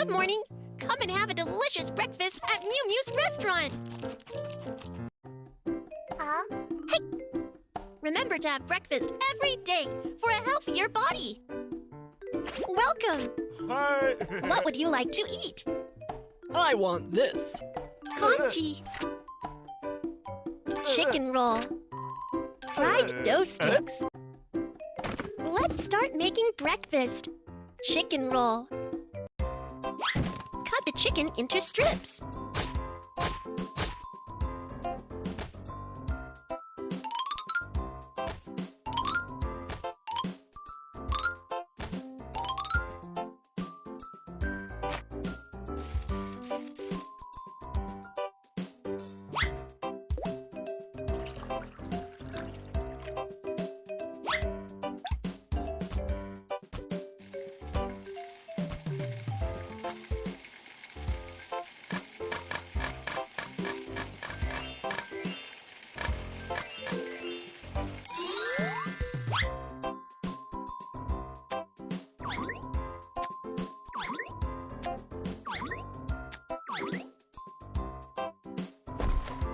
Good morning. Come and have a delicious breakfast at Mew Mew's restaurant. Hey! Remember to have breakfast every day for a healthier body. Welcome. Hi. What would you like to eat? I want this. Congee. Chicken roll. Fried dough sticks. Let's start making breakfast. Chicken roll. Cut the chicken into strips.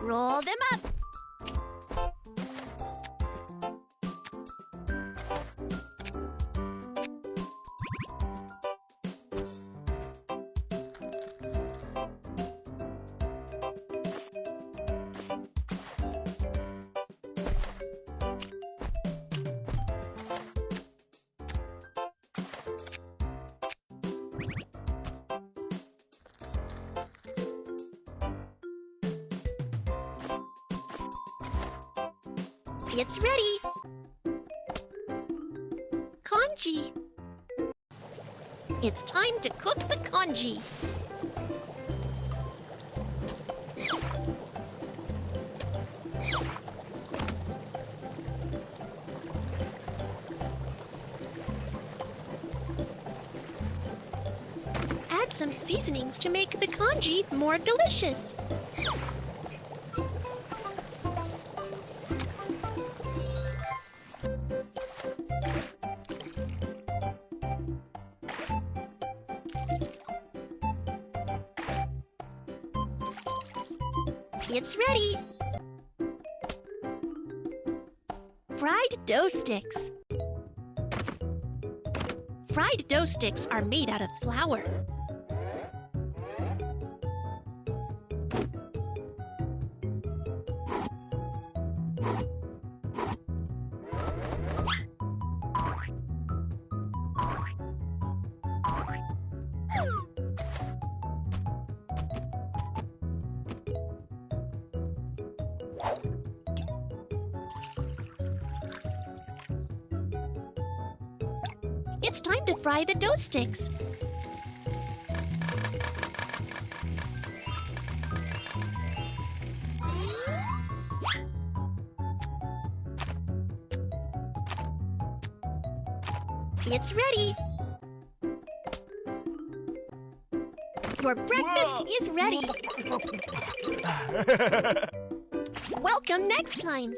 Roll them up. It's ready. Congee. It's time to cook the congee. Add some seasonings to make the congee more delicious. It's ready! Fried dough sticks. Fried dough sticks are made out of flour. It's time to fry the dough sticks. It's ready. Your breakfast is ready. Welcome next time.